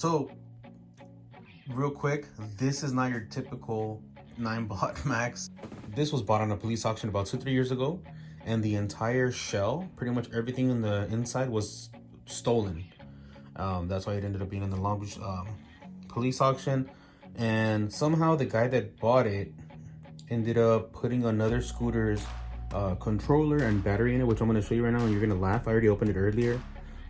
So, real quick, this is not your typical Ninebot Max. This was bought on a police auction about 2-3 years ago, and the entire shell, pretty much everything in the inside, was stolen. That's why it ended up being in the Long Beach police auction. And somehow the guy that bought it ended up putting another scooter's controller and battery in it, which I'm going to show you right now, and you're going to laugh. I already opened it earlier.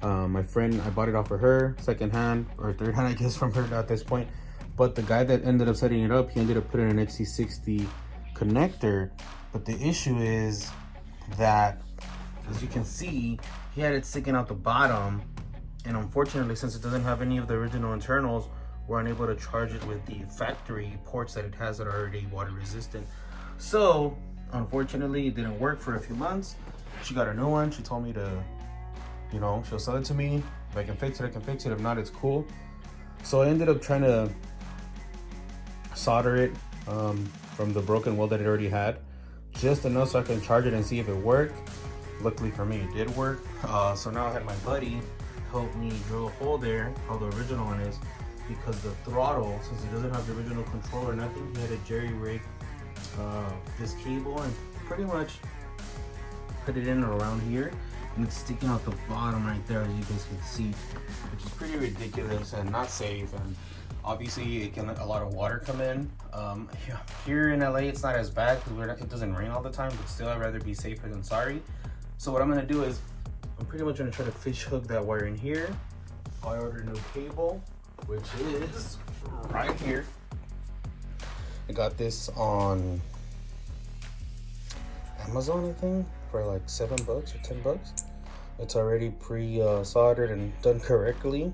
My friend, I bought it off of her, second hand or third hand, I guess, from her at this point. But the guy that ended up setting it up, he ended up putting an XC60 connector. But the issue is that, as you can see, he had it sticking out the bottom. And unfortunately, since it doesn't have any of the original internals, we're unable to charge it with the factory ports that it has that are already water resistant. So, unfortunately, it didn't work for a few months. She got a new one. She told me to, you know, she'll sell it to me. If I can fix it, I can fix it. If not, it's cool. So I ended up trying to solder it from the broken weld that it already had, just enough so I can charge it and see if it worked. Luckily for me, it did work. So now I had my buddy help me drill a hole there, how the original one is, because the throttle, since it doesn't have the original control or nothing, he had a jerry rig this cable and pretty much put it in around here, and it's sticking out the bottom right there, as you guys can see, which is pretty ridiculous and not safe. And obviously it can let a lot of water come in. Here in LA it's not as bad because it doesn't rain all the time, but still I'd rather be safer than sorry. So what I'm going to do is I'm pretty much going to try to fish hook that wire in here. I ordered a new cable, which is right here. I got this on Amazon, I think, for like $7 or $10. It's already pre-soldered and done correctly.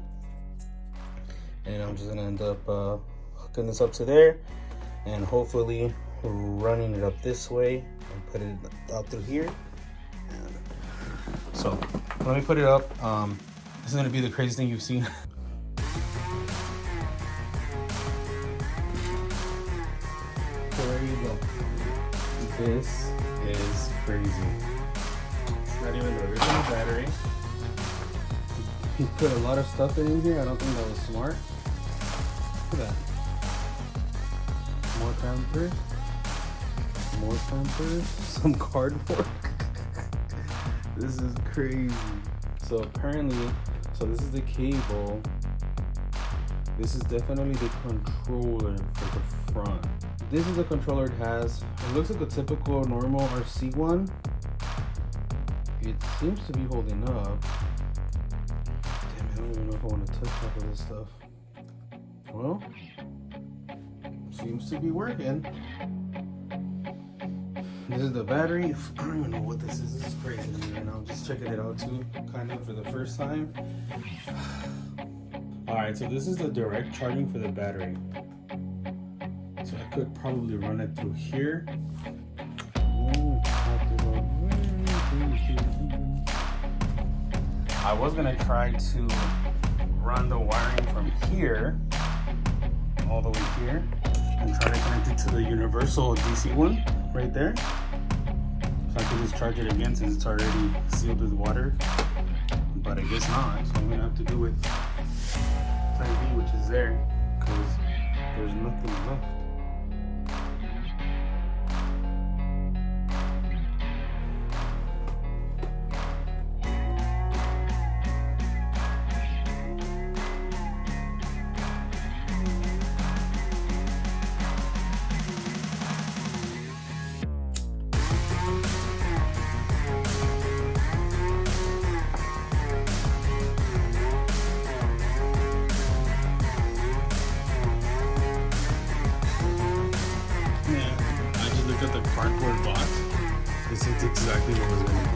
And I'm just gonna end up hooking this up to there and hopefully running it up this way and put it out through here. And so let me put it up. This is gonna be the craziest thing you've seen. There you go. This is crazy. It's not even the original battery. He put a lot of stuff in here. I don't think that was smart. Look at that. More pampers, some cardboard. This is crazy. So apparently, this is the cable. This is definitely the controller for the front. This is the controller it has. It looks like a typical normal RC one. It seems to be holding up. Damn, I don't even know if I want to touch half of this stuff. Well, seems to be working. This is the battery. I don't even know what this is. This is crazy to me right now. I'm just checking it out too, kind of for the first time. Alright, so this is the direct charging for the battery. So I could probably run it through here. I was gonna try to run the wiring from here all the way here and try to connect it to the universal DC one right there, so I could just charge it again since it's already sealed with water. But I guess not, so I'm gonna have to do with plan B, which is there, because there's nothing left. At the cardboard box, this is exactly what was in it.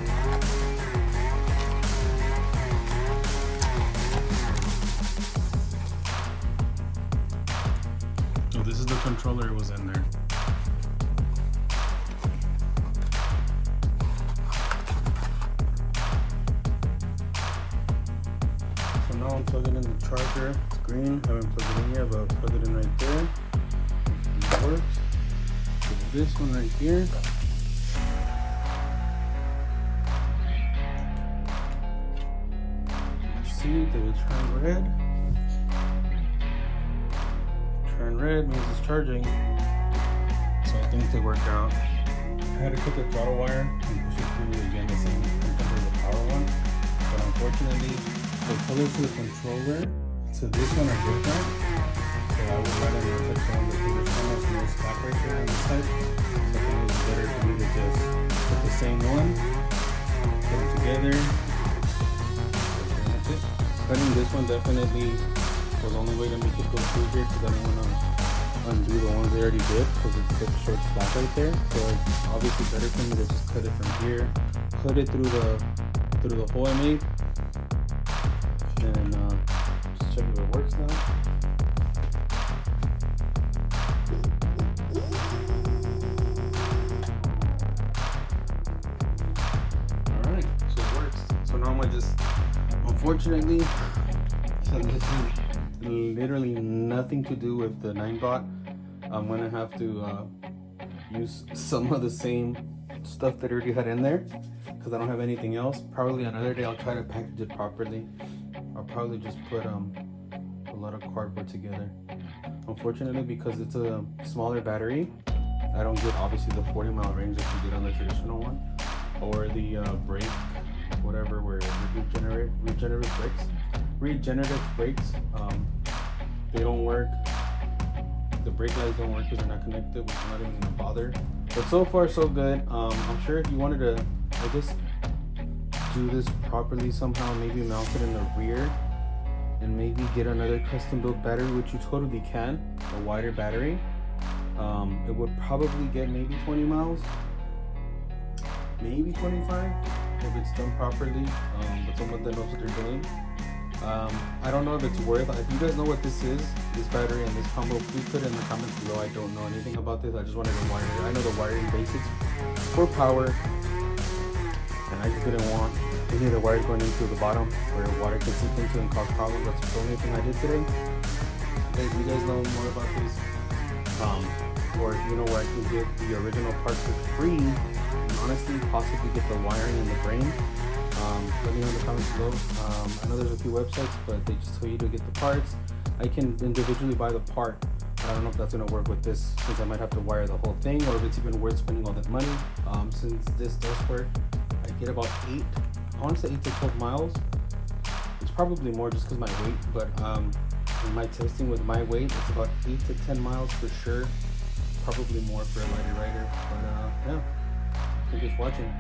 So this is the controller, it was in there. So now I'm plugging in the charger. It's green, I haven't plugged it in yet, but I'll plug it in right there. It works. This one right here. See, they will turn red. Turn red means it's charging. So I think they work out. I had to cut the throttle wire and push it through again the same controller as the power one. But unfortunately, the colors to the controller to this one are different. So I would rather not touch one because there's almost no slack right there on this side. So I think it's better for me to just put the same one, put them together. That's it. Cutting this one definitely was the only way to make it go through here because I don't want to undo the ones they already did because it's such a short slack right there. So it's obviously better for me to just cut it from here, cut it through the hole I made, and just check if it works now. All right, so it works. So now I'm gonna just, unfortunately, so this is literally nothing to do with the Ninebot. I'm gonna have to use some of the same stuff that I already had in there because I don't have anything else. Probably another day I'll try to package it properly. I'll probably just put a lot of cardboard together. Unfortunately, because it's a smaller battery, I don't get obviously the 40-mile range that you get on the traditional one, or the brake, whatever, where regenerative brakes. They don't work. The brake lights don't work because they're not connected, which I'm not even gonna bother. But so far so good. I'm sure if you wanted to, I guess, do this properly somehow, maybe mount it in the rear and maybe get another custom built battery, which you totally can, a wider battery. It would probably get maybe 20 miles, maybe 25 if it's done properly, with someone that knows what they're doing. I don't know if it's worth it. If you guys know what this is, this battery and this combo, please put it in the comments below. I don't know anything about this. I just wanted to wire it. I know the wiring basics for power, and I just didn't want any of the wires going into the bottom where water could seep into and cause problems. That's the only thing I did today. If you guys know more about this, or you know where I can get the original parts for free, and honestly possibly get the wiring and the brain, let me know in the comments below. I know there's a few websites, but they just tell you to get the parts. I can individually buy the part. I don't know if that's gonna work with this, since I might have to wire the whole thing, or if it's even worth spending all that money. Since this does work, I get about 8 to 12 miles. It's probably more just because my weight, but in my testing with my weight, it's about 8 to 10 miles for sure. Probably more for a lighter rider, but yeah. Thank you for watching.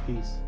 Peace.